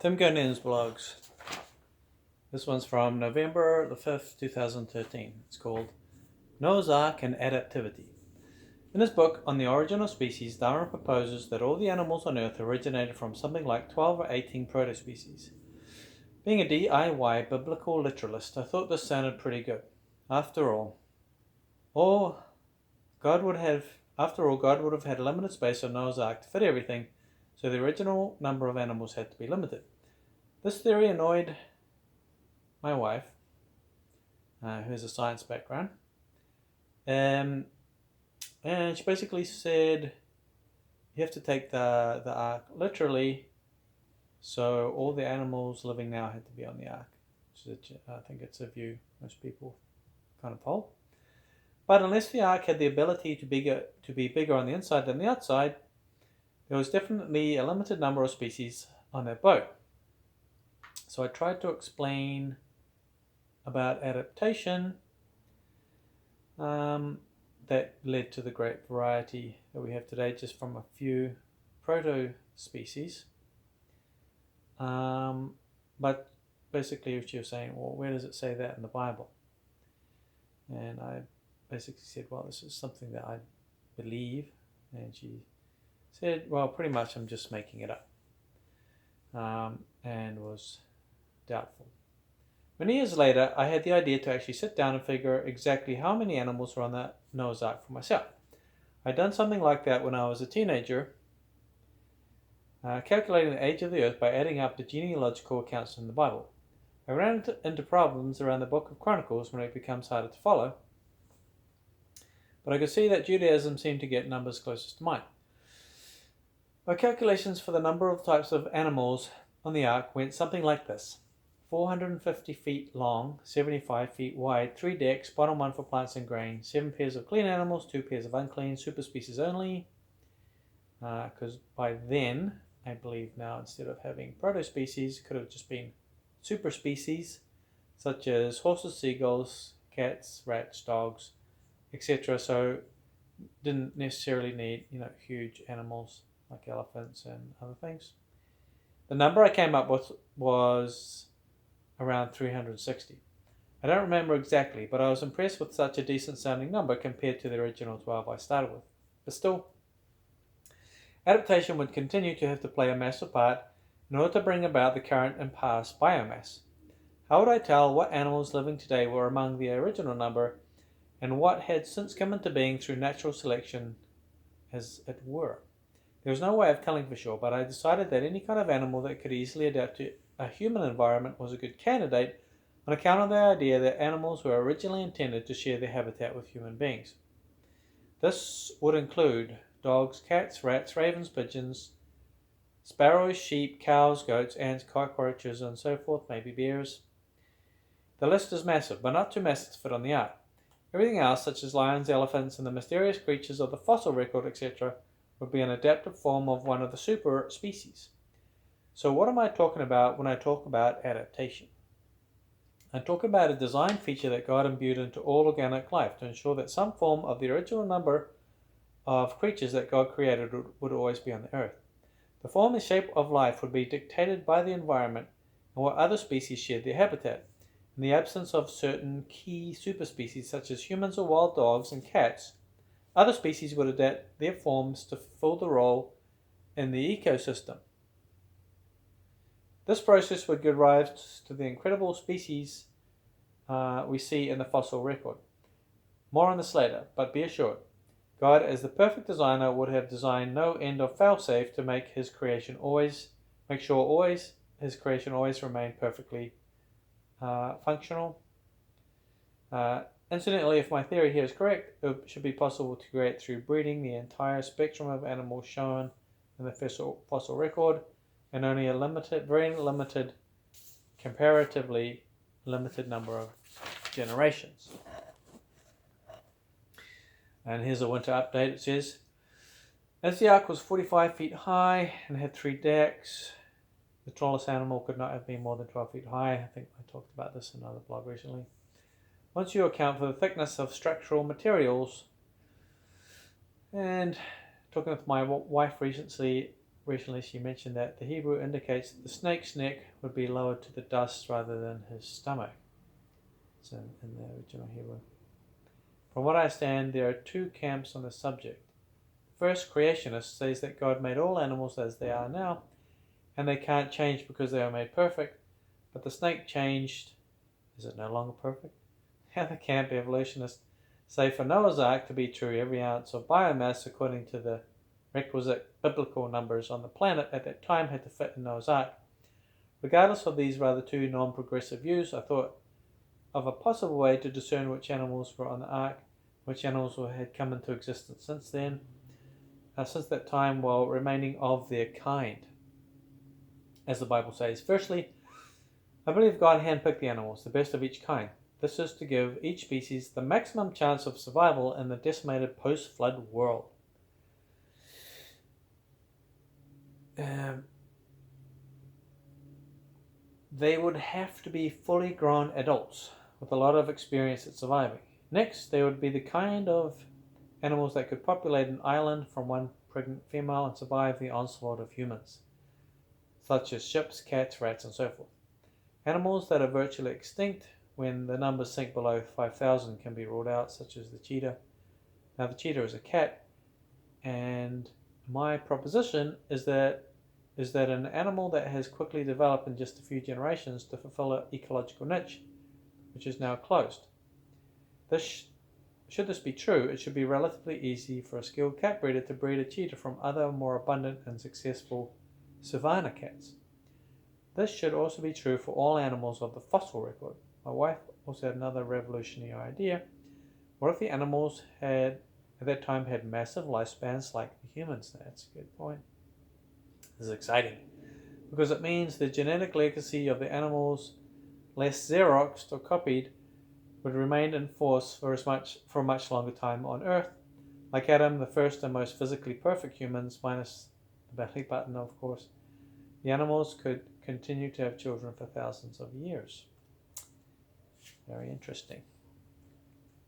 Tim Gonin's blogs. This one's from November the 5th, 2013. It's called Noah's Ark and Adaptivity. In his book on the origin of species, Darwin proposes that all the animals on Earth originated from something like 12 or 18 proto-species. Being a DIY biblical literalist, I thought this sounded pretty good. After all, God would have had limited space on Noah's Ark to fit everything, so the original number of animals had to be limited. This theory annoyed my wife, who has a science background, and she basically said you have to take the ark literally, so all the animals living now had to be on the ark. I think it's a view most people kind of hold. But unless the ark had the ability to be bigger on the inside than the outside, there was definitely a limited number of species on that boat. So I tried to explain about adaptation that led to the great variety that we have today just from a few proto-species. But basically she was saying, well, where does it say that in the Bible? And I basically said, well, this is something that I believe. And she said, well, pretty much I'm just making it up. And was doubtful. Many years later, I had the idea to actually sit down and figure exactly how many animals were on that Noah's Ark for myself. I'd done something like that when I was a teenager, calculating the age of the earth by adding up the genealogical accounts in the Bible. I ran into problems around the Book of Chronicles when it becomes harder to follow, but I could see that Judaism seemed to get numbers closest to mine. My calculations for the number of types of animals on the ark went something like this: 450 feet long, 75 feet wide, 3 decks, bottom one for plants and grain, 7 pairs of clean animals, 2 pairs of unclean, super species only, because by then, I believe now, instead of having proto-species, could have just been super species, such as horses, seagulls, cats, rats, dogs, etc. So didn't necessarily need, huge animals like elephants and other things. The number I came up with was around 360. I don't remember exactly, but I was impressed with such a decent sounding number compared to the original 12 I started with. But still, adaptation would continue to have to play a massive part in order to bring about the current and past biomass. How would I tell what animals living today were among the original number and what had since come into being through natural selection, as it were? There was no way of telling for sure, but I decided that any kind of animal that could easily adapt to a human environment was a good candidate on account of the idea that animals were originally intended to share their habitat with human beings. This would include dogs, cats, rats, ravens, pigeons, sparrows, sheep, cows, goats, ants, cockroaches, and so forth, maybe bears. The list is massive, but not too massive to fit on the ark. Everything else, such as lions, elephants, and the mysterious creatures of the fossil record, etc., would be an adaptive form of one of the super species. So what am I talking about when I talk about adaptation? I talk about a design feature that God imbued into all organic life to ensure that some form of the original number of creatures that God created would always be on the earth. The form and shape of life would be dictated by the environment and what other species shared their habitat. In the absence of certain key superspecies such as humans or wild dogs and cats, other species would adapt their forms to fill the role in the ecosystem. This process would give rise to the incredible species we see in the fossil record. More on this later, but be assured, God, as the perfect designer, would have designed no end of failsafe to make his creation always remain perfectly functional. Incidentally, if my theory here is correct, it should be possible to create through breeding the entire spectrum of animals shown in the fossil record, and only a very limited, comparatively limited number of generations. And here's a winter update. It says, as the ark was 45 feet high and had 3 decks, the tallest animal could not have been more than 12 feet high. I think I talked about this in another blog recently. Once you account for the thickness of structural materials, and talking with my wife recently recently she mentioned that the Hebrew indicates that the snake's neck would be lowered to the dust rather than his stomach. So in the original Hebrew. From what I understand, there are two camps on the subject. The first creationist says that God made all animals as they are now, and they can't change because they are made perfect, but the snake changed. Is it no longer perfect? And the camp evolutionists say for Noah's Ark to be true, every ounce of biomass according to the requisite biblical numbers on the planet at that time had to fit in Noah's Ark. Regardless of these rather two non-progressive views, I thought of a possible way to discern which animals were on the Ark, which animals had come into existence since that time, while remaining of their kind, as the Bible says. Firstly, I believe God handpicked the animals, the best of each kind. This is to give each species the maximum chance of survival in the decimated post-flood world. They would have to be fully grown adults with a lot of experience at surviving. Next, they would be the kind of animals that could populate an island from one pregnant female and survive the onslaught of humans, such as ships, cats, rats, and so forth. Animals that are virtually extinct when the numbers sink below 5,000 can be ruled out, such as the cheetah. Now, the cheetah is a cat, and my proposition is that an animal that has quickly developed in just a few generations to fulfill an ecological niche, which is now closed. Should this be true, it should be relatively easy for a skilled cat breeder to breed a cheetah from other more abundant and successful savanna cats. This should also be true for all animals of the fossil record. My wife also had another revolutionary idea. What if the animals at that time had massive lifespans like the humans? That's a good point. This is exciting because it means the genetic legacy of the animals, less xeroxed or copied, would remain in force for a much longer time on Earth. Like Adam, the first and most physically perfect humans, minus the belly button, of course, the animals could continue to have children for thousands of years. Very interesting.